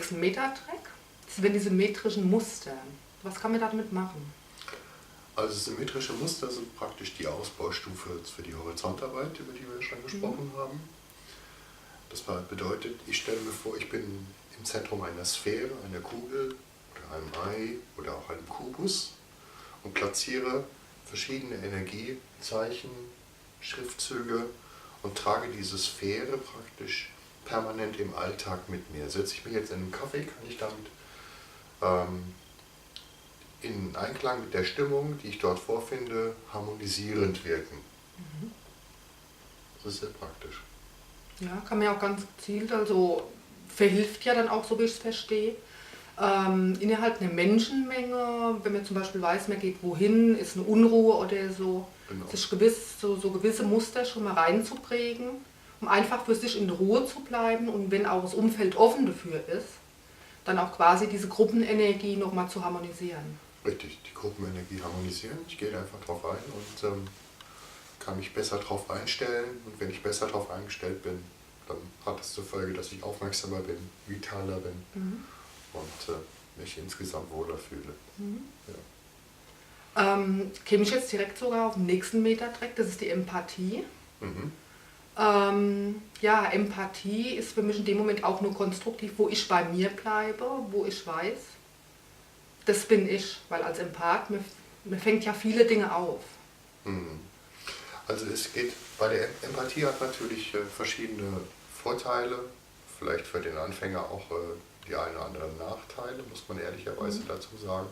nächsten Metatrack. Das sind diese metrischen Muster. Was kann man damit machen? Also symmetrische Muster sind praktisch die Ausbaustufe für die Horizontarbeit, über die wir schon gesprochen haben. Das bedeutet, ich stelle mir vor, ich bin im Zentrum einer Sphäre, einer Kugel oder einem Ei oder auch einem Kubus und platziere verschiedene Energiezeichen, Schriftzüge und trage diese Sphäre praktisch permanent im Alltag mit mir. Setze ich mich jetzt in einen Kaffee, kann ich damit in Einklang mit der Stimmung, die ich dort vorfinde, harmonisierend wirken. Das ist sehr praktisch. Ja, kann man ja auch ganz gezielt, also verhilft ja dann auch, so wie ich es verstehe, innerhalb einer Menschenmenge, wenn man zum Beispiel weiß, man geht wohin, ist eine Unruhe oder so, Genau. sich so gewisse Muster schon mal reinzuprägen, um einfach für sich in Ruhe zu bleiben und wenn auch das Umfeld offen dafür ist, dann auch quasi diese Gruppenenergie nochmal zu harmonisieren. Richtig, die Gruppenenergie harmonisieren. Ich gehe einfach drauf ein und kann mich besser drauf einstellen. Und wenn ich besser drauf eingestellt bin, dann hat das zur Folge, dass ich aufmerksamer bin, vitaler bin und mich insgesamt wohler fühle. Ja. Käme ich jetzt direkt sogar auf den nächsten Metatrack, das ist die Empathie. Ja, Empathie ist für mich in dem Moment auch nur konstruktiv, wo ich bei mir bleibe, wo ich weiß, das bin ich, weil als Empath, mir fängt ja viele Dinge auf. Also es geht, bei der Empathie hat natürlich verschiedene Vorteile, vielleicht für den Anfänger auch die einen oder anderen Nachteile, muss man ehrlicherweise dazu sagen.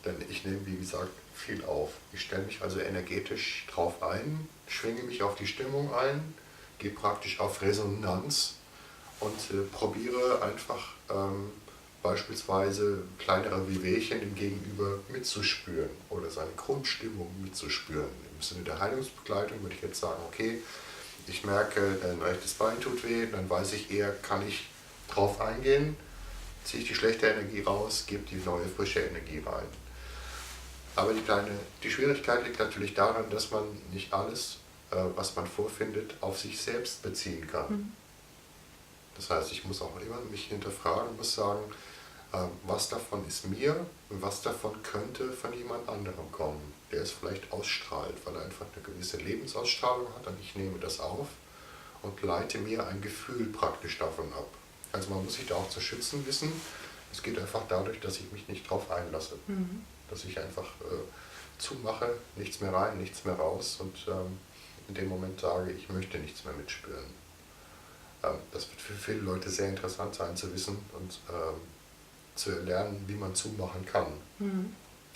Denn ich nehme, wie gesagt, viel auf. Ich stelle mich also energetisch drauf ein, schwinge mich auf die Stimmung ein, gehe praktisch auf Resonanz und probiere einfach beispielsweise kleinere Wehwehchen im Gegenüber mitzuspüren oder seine Grundstimmung mitzuspüren. Im Sinne der Heilungsbegleitung würde ich jetzt sagen, okay, ich merke, dein rechtes Bein tut weh, dann weiß ich eher, kann ich drauf eingehen, ziehe ich die schlechte Energie raus, gebe die neue, frische Energie rein. Aber die Schwierigkeit liegt natürlich daran, dass man nicht alles, was man vorfindet, auf sich selbst beziehen kann. Das heißt, ich muss auch immer mich hinterfragen, muss sagen, was davon ist mir und was davon könnte von jemand anderem kommen, der es vielleicht ausstrahlt, weil er einfach eine gewisse Lebensausstrahlung hat und ich nehme das auf und leite mir ein Gefühl praktisch davon ab. Also man muss sich da auch zu schützen wissen. Es geht einfach dadurch, dass ich mich nicht drauf einlasse. Dass ich einfach zumache, nichts mehr rein, nichts mehr raus und in dem Moment sage, ich möchte nichts mehr mitspüren. Das wird für viele Leute sehr interessant sein zu wissen und zu lernen, wie man zumachen kann.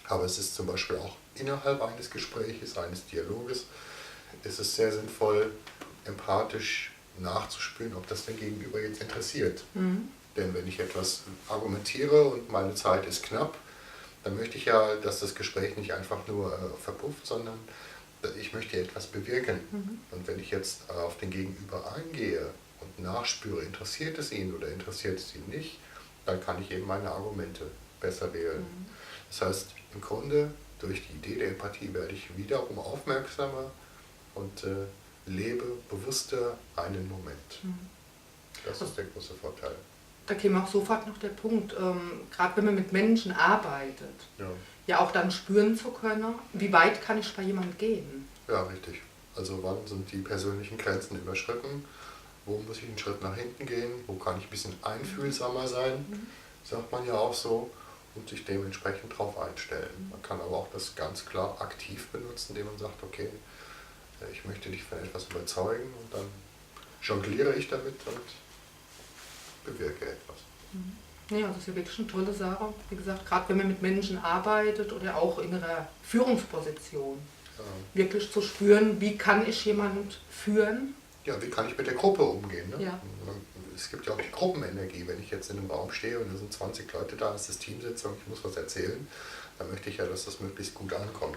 Aber es ist zum Beispiel auch innerhalb eines Gespräches, eines Dialoges, ist es sehr sinnvoll, empathisch nachzuspüren, ob das den Gegenüber jetzt interessiert. Denn wenn ich etwas argumentiere und meine Zeit ist knapp, dann möchte ich ja, dass das Gespräch nicht einfach nur verpufft, sondern ich möchte etwas bewirken. Und wenn ich jetzt auf den Gegenüber eingehe und nachspüre, interessiert es ihn oder interessiert es ihn nicht, dann kann ich eben meine Argumente besser wählen. Das heißt, im Grunde, durch die Idee der Empathie werde ich wiederum aufmerksamer und lebe bewusster einen Moment. Das ist der große Vorteil. Da käme auch sofort noch der Punkt, gerade wenn man mit Menschen arbeitet, ja auch dann spüren zu können, wie weit kann ich bei jemandem gehen. Ja, richtig. Also wann sind die persönlichen Grenzen überschritten? Wo muss ich einen Schritt nach hinten gehen? Wo kann ich ein bisschen einfühlsamer sein? Sagt man ja auch so. Und sich dementsprechend darauf einstellen. Man kann aber auch das ganz klar aktiv benutzen, indem man sagt, okay, ich möchte dich von etwas überzeugen und dann jongliere ich damit und bewirke etwas. Ja, das ist ja wirklich eine tolle Sache. Wie gesagt, gerade wenn man mit Menschen arbeitet oder auch in einer Führungsposition, wirklich zu spüren, wie kann ich jemanden führen? Ja, wie kann ich mit der Gruppe umgehen? Ne? Ja. Es gibt ja auch die Gruppenenergie. Wenn ich jetzt in einem Raum stehe und da sind 20 Leute da, ist das Teamsitzung, ich muss was erzählen, dann möchte ich ja, dass das möglichst gut ankommt.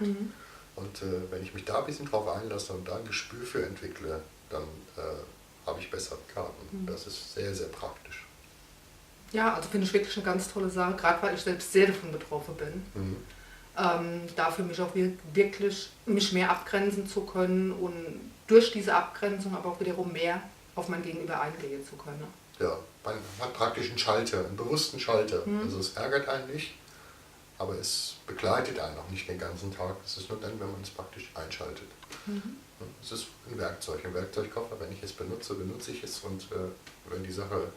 Und wenn ich mich da ein bisschen drauf einlasse und da ein Gespür für entwickle, dann habe ich bessere Karten. Das ist sehr, sehr praktisch. Ja, also finde ich wirklich eine ganz tolle Sache, gerade weil ich selbst sehr davon betroffen bin. Da für mich auch wirklich mich mehr abgrenzen zu können und durch diese Abgrenzung aber auch wiederum mehr auf mein Gegenüber eingehen zu können. Ja, man hat praktisch einen Schalter, einen bewussten Schalter. Also es ärgert einen nicht, aber es begleitet einen auch nicht den ganzen Tag. Es ist nur dann, wenn man es praktisch einschaltet. Es ist ein Werkzeugkoffer. Wenn ich es benutze, benutze ich es und wenn die Sache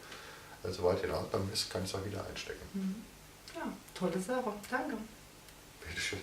soweit in Ordnung ist, kann ich es auch wieder einstecken. Ja, tolle Sache. Danke. Bitteschön.